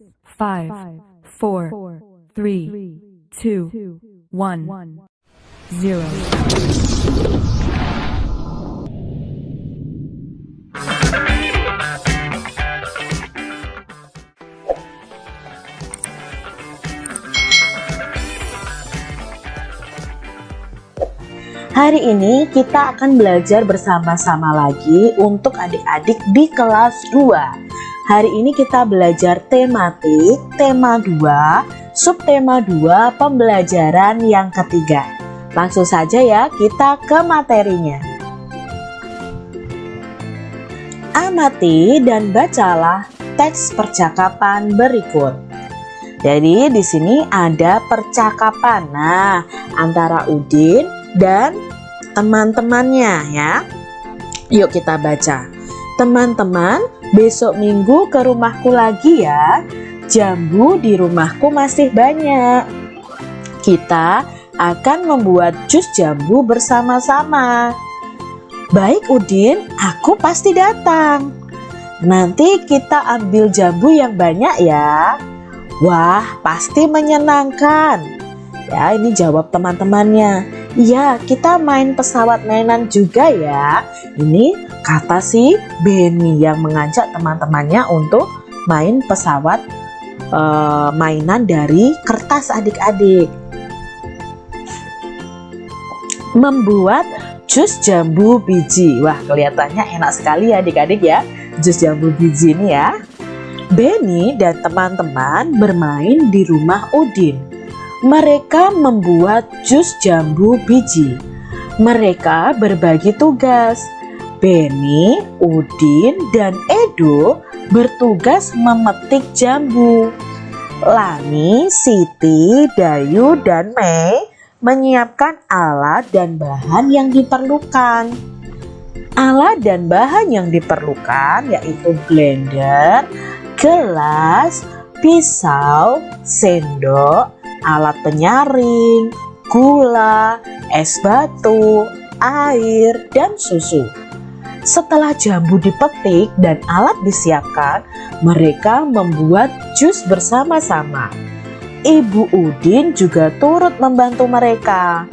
5, 4, 3, 2, 1, 0. Hari ini kita akan belajar bersama-sama lagi untuk adik-adik di kelas 2. Hari ini kita belajar tematik, tema 2, subtema 2, pembelajaran yang ketiga. Langsung saja ya kita ke materinya. Amati dan bacalah teks percakapan berikut. Jadi di sini ada percakapan. Nah, antara Udin dan teman-temannya ya. Yuk kita baca. Teman-teman, besok minggu ke rumahku lagi ya. Jambu di rumahku masih banyak. Kita akan membuat jus jambu bersama-sama. Baik Udin, aku pasti datang. Nanti kita ambil jambu yang banyak ya. Wah, pasti menyenangkan. Ya, ini jawab teman-temannya. Iya, kita main pesawat mainan juga ya. Ini kata si Benny yang mengajak teman-temannya untuk main pesawat mainan dari kertas adik-adik. Membuat jus jambu biji. Wah, kelihatannya enak sekali ya adik-adik ya. Jus jambu biji ini ya. Benny dan teman-teman bermain di rumah Udin. Mereka membuat jus jambu biji. Mereka berbagi tugas. Benny, Udin, dan Edo bertugas memetik jambu. Lani, Siti, Dayu, dan Mei menyiapkan alat dan bahan yang diperlukan. Alat dan bahan yang diperlukan yaitu blender, gelas, pisau, sendok, alat penyaring, gula, es batu, air, dan susu. Setelah jambu dipetik dan alat disiapkan, mereka membuat jus bersama-sama. Ibu Udin juga turut membantu mereka.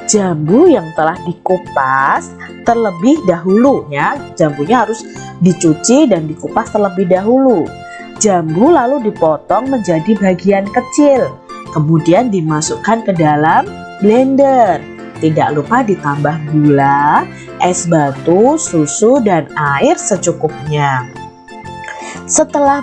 Jambu yang telah dikupas terlebih dahulu ya, jambunya harus dicuci dan dikupas terlebih dahulu. Jambu lalu dipotong menjadi bagian kecil, kemudian dimasukkan ke dalam blender. Tidak lupa ditambah gula, es batu, susu, dan air secukupnya. Setelah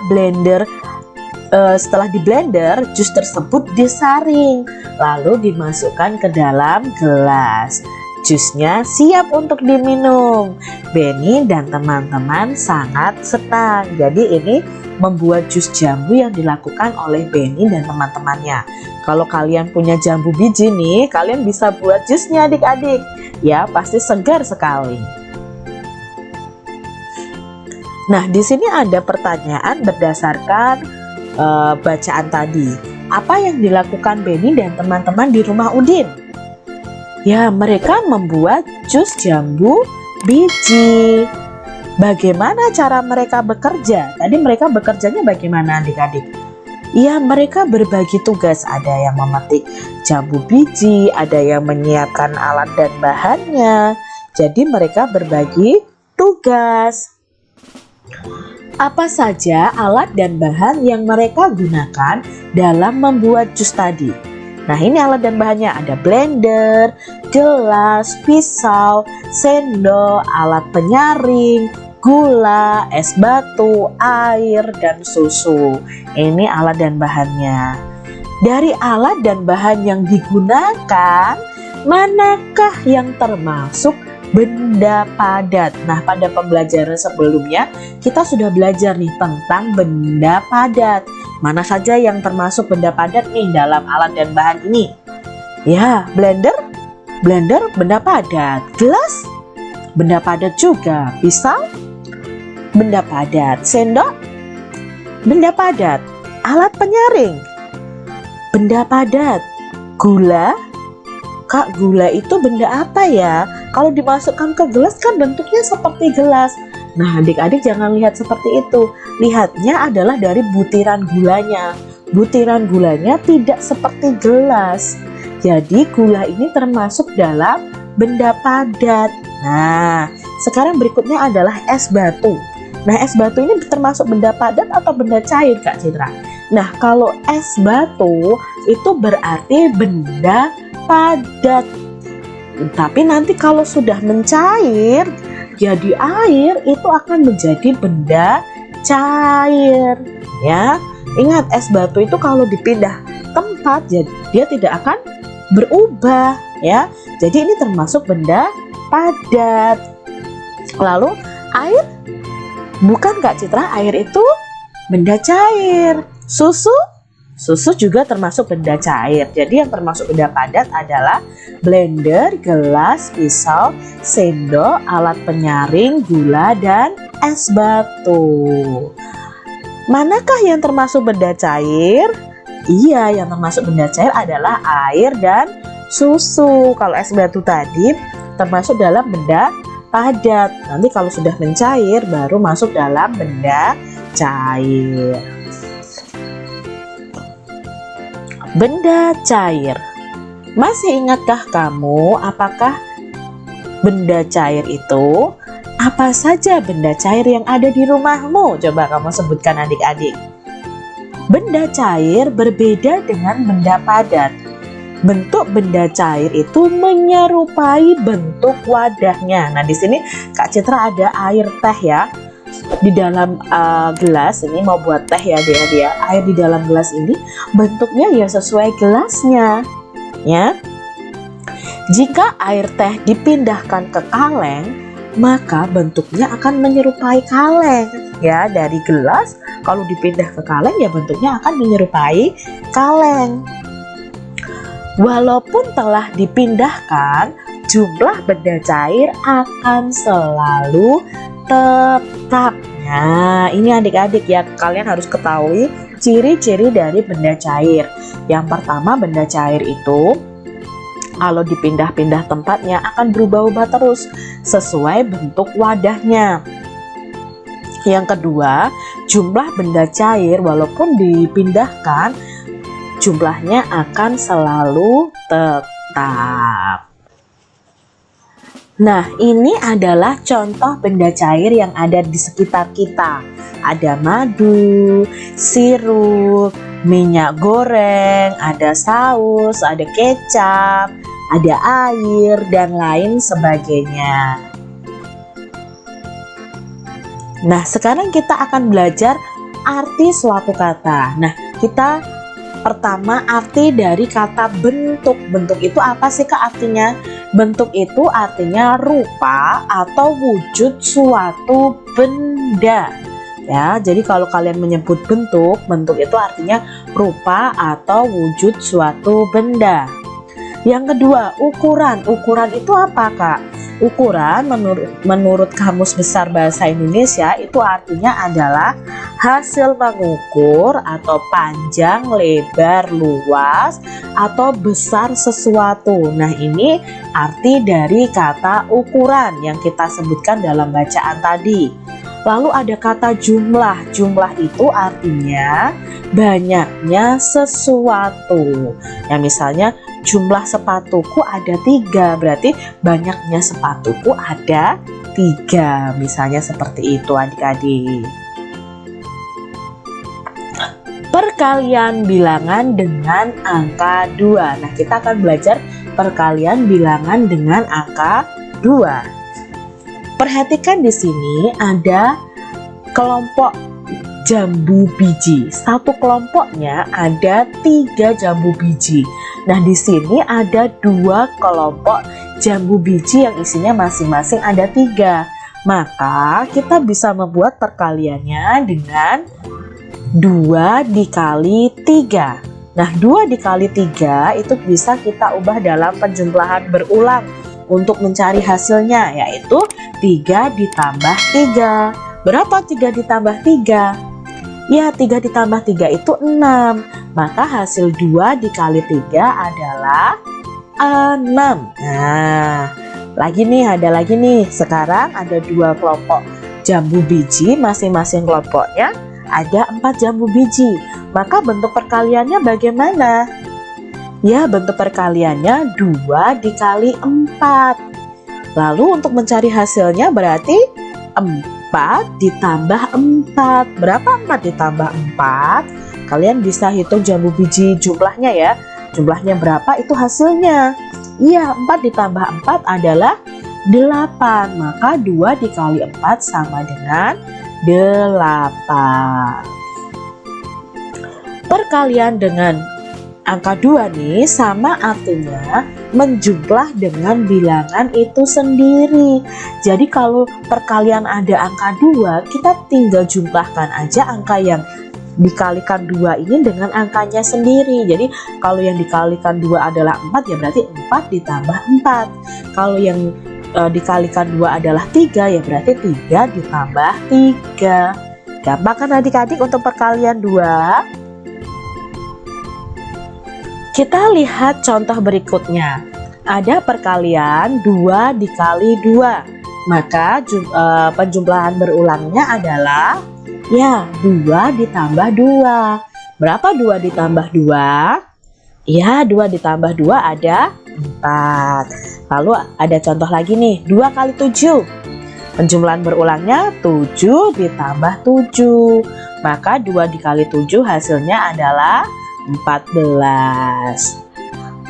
di blender, jus tersebut disaring, lalu dimasukkan ke dalam gelas. Jusnya siap untuk diminum. Benny dan teman-teman sangat senang. Jadi ini membuat jus jambu yang dilakukan oleh Benny dan teman-temannya. Kalau kalian punya jambu biji nih, kalian bisa buat jusnya adik-adik. Ya, pasti segar sekali. Nah, di sini ada pertanyaan berdasarkan bacaan tadi. Apa yang dilakukan Benny dan teman-teman di rumah Udin? Ya, mereka membuat jus jambu biji. Bagaimana cara mereka bekerja? Tadi mereka bekerjanya bagaimana adik-adik? Ya, mereka berbagi tugas. Ada yang memetik jambu biji, ada yang menyiapkan alat dan bahannya. Jadi mereka berbagi tugas. Apa saja alat dan bahan yang mereka gunakan dalam membuat jus tadi? Nah, ini alat dan bahannya. Ada blender, gelas, pisau, sendok, alat penyaring, gula, es batu, air, dan susu. Ini alat dan bahannya. Dari alat dan bahan yang digunakan, manakah yang termasuk benda padat? Nah, pada pembelajaran sebelumnya kita sudah belajar nih tentang benda padat. Mana saja yang termasuk benda padat nih dalam alat dan bahan ini? Ya, blender benda padat. Gelas benda padat juga. Pisau benda padat. Sendok benda padat. Alat penyaring benda padat. Gula, Kak, gula itu benda apa ya? Kalau dimasukkan ke gelas kan bentuknya seperti gelas. Nah, adik-adik jangan lihat seperti itu. Lihatnya adalah dari butiran gulanya. Butiran gulanya tidak seperti gelas. Jadi gula ini termasuk dalam benda padat. Nah, sekarang berikutnya adalah es batu. Nah, es batu ini termasuk benda padat atau benda cair, Kak Citra? Nah, kalau es batu itu berarti benda padat. Tapi nanti kalau sudah mencair jadi air, itu akan menjadi benda cair. Ya, ingat es batu itu kalau dipindah tempat, jadi dia tidak akan berubah. Ya, jadi ini termasuk benda padat. Lalu air, bukan Kak Citra, air itu benda cair. Susu juga termasuk benda cair. Jadi yang termasuk benda padat adalah blender, gelas, pisau, sendok, alat penyaring, gula, dan es batu. Manakah yang termasuk benda cair? Iya, yang termasuk benda cair adalah air dan susu. Kalau es batu tadi termasuk dalam benda padat. Nanti kalau sudah mencair baru masuk dalam benda cair. Benda cair. Masih ingatkah kamu apakah benda cair itu? Apa saja benda cair yang ada di rumahmu? Coba kamu sebutkan adik-adik. Benda cair berbeda dengan benda padat. Bentuk benda cair itu menyerupai bentuk wadahnya. Nah, di sini Kak Citra ada air teh ya. Di dalam gelas ini mau buat teh ya dia. Air di dalam gelas ini bentuknya ya sesuai gelasnya. Ya. Jika air teh dipindahkan ke kaleng, maka bentuknya akan menyerupai kaleng. Ya, dari gelas kalau dipindah ke kaleng ya bentuknya akan menyerupai kaleng. Walaupun telah dipindahkan, jumlah benda cair akan selalu tetap. Nah, ini adik-adik ya, kalian harus ketahui ciri-ciri dari benda cair. Yang pertama, benda cair itu kalau dipindah-pindah tempatnya akan berubah-ubah terus sesuai bentuk wadahnya. Yang kedua, jumlah benda cair walaupun dipindahkan, jumlahnya akan selalu tetap. Nah, ini adalah contoh benda cair yang ada di sekitar kita. Ada madu, sirup, minyak goreng, ada saus, ada kecap, ada air, dan lain sebagainya. Nah, sekarang kita akan belajar arti suatu kata. Nah, kita pertama arti dari kata bentuk. Bentuk itu apa sih Kak artinya? Bentuk itu artinya rupa atau wujud suatu benda. Ya, jadi kalau kalian menyebut bentuk, bentuk itu artinya rupa atau wujud suatu benda. Yang kedua, ukuran. Ukuran itu apa Kak? Ukuran menurut Kamus Besar Bahasa Indonesia itu artinya adalah hasil mengukur atau panjang, lebar, luas, atau besar sesuatu. Nah, ini arti dari kata ukuran yang kita sebutkan dalam bacaan tadi. Lalu ada kata jumlah. Jumlah itu artinya banyaknya sesuatu. Ya, misalnya jumlah sepatuku ada 3, berarti banyaknya sepatuku ada 3. Misalnya seperti itu adik-adik. Perkalian bilangan dengan angka 2. Nah, kita akan belajar perkalian bilangan dengan angka 2. Perhatikan di sini ada kelompok jambu biji. Satu kelompoknya ada 3 jambu biji. Nah, di sini ada 2 kelompok jambu biji yang isinya masing-masing ada 3. Maka kita bisa membuat perkaliannya dengan 2 dikali 3. Nah, 2 dikali 3 itu bisa kita ubah dalam penjumlahan berulang untuk mencari hasilnya, yaitu 3 ditambah 3. Berapa 3 ditambah 3? Ya, 3 ditambah 3 itu 6. Maka hasil 2 dikali 3 adalah 6. Nah, ada lagi nih. Sekarang ada 2 kelompok jambu biji, masing-masing kelompoknya ada 4 jambu biji. Maka bentuk perkaliannya bagaimana? Ya, bentuk perkaliannya 2 dikali 4. Lalu untuk mencari hasilnya berarti 4 ditambah 4. Berapa 4 ditambah 4? Kalian bisa hitung jambu biji jumlahnya ya. Jumlahnya berapa itu hasilnya. Iya, 4 ditambah 4 adalah 8. Maka 2 dikali 4 sama dengan 8. Perkalian dengan angka 2 nih sama artinya menjumlah dengan bilangan itu sendiri. Jadi kalau perkalian ada angka 2, kita tinggal jumlahkan aja angka yang dikalikan 2 ini dengan angkanya sendiri. Jadi kalau yang dikalikan 2 adalah 4, ya berarti 4 ditambah 4. Kalau yang dikalikan 2 adalah 3, ya berarti 3 ditambah 3. Gampang kan adik-adik untuk perkalian 2? Kita lihat contoh berikutnya. Ada perkalian 2 dikali 2. Maka penjumlahan berulangnya adalah ya 2 ditambah 2. Berapa 2 ditambah 2? Ya, 2 ditambah 2 ada 4. Lalu ada contoh lagi nih, 2 kali 7. Penjumlahan berulangnya 7 ditambah 7. Maka 2 dikali 7 hasilnya adalah 14.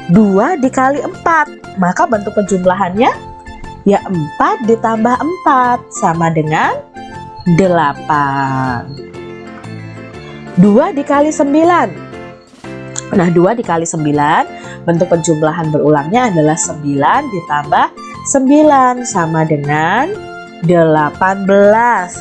2 dikali 4, maka bentuk penjumlahannya ya 4 ditambah 4 sama dengan 8. 2 dikali 9. Nah, 2 dikali 9, bentuk penjumlahan berulangnya adalah 9 ditambah 9 sama dengan 18.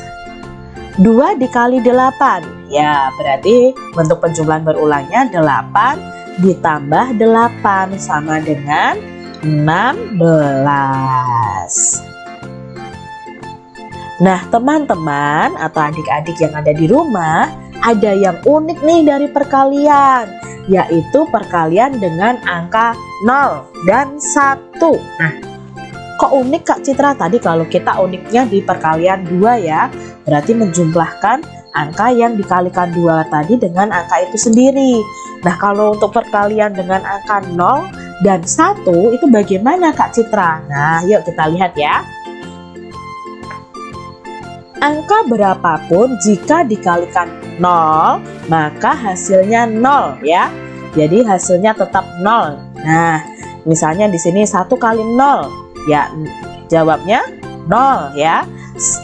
2 dikali 8. Ya, berarti bentuk penjumlahan berulangnya 8 ditambah 8 sama dengan 16. Nah, teman-teman atau adik-adik yang ada di rumah, ada yang unik nih dari perkalian, yaitu perkalian dengan angka 0 dan 1. Nah, kok unik Kak Citra? Tadi kalau kita uniknya di perkalian 2 ya, berarti menjumlahkan angka yang dikalikan 2 tadi dengan angka itu sendiri. Nah, kalau untuk perkalian dengan angka 0 dan 1 itu bagaimana Kak Citra? Nah, yuk kita lihat ya. Angka berapapun jika dikalikan 0, maka hasilnya 0 ya. Jadi hasilnya tetap 0. Nah, misalnya di sini 1 kali 0, ya jawabnya 0 ya.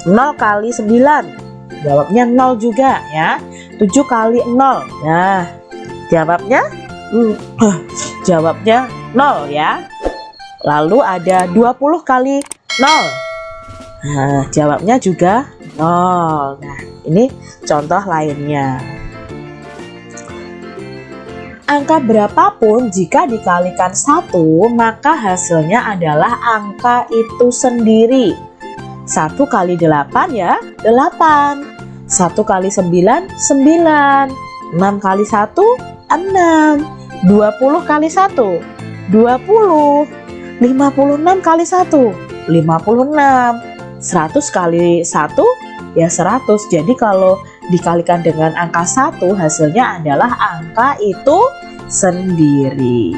0 kali 9. Jawabnya 0 juga ya. 7 kali 0. Nah, jawabnya 0 ya. Lalu ada 20 kali 0. Nah, jawabnya juga 0. Nah, ini contoh lainnya. Angka berapapun jika dikalikan 1, maka hasilnya adalah angka itu sendiri. 1 kali 8 ya 8. 1 kali 9 9. 6 kali 1 6. 20 kali 1 20. 56 kali 1 56. 100 kali 1 ya 100. Jadi kalau dikalikan dengan angka 1, hasilnya adalah angka itu sendiri.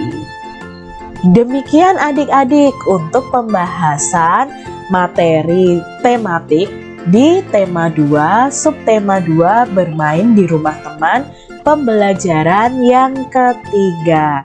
Demikian adik-adik untuk pembahasan materi tematik di tema 2, subtema 2 bermain di rumah teman, pembelajaran yang ketiga.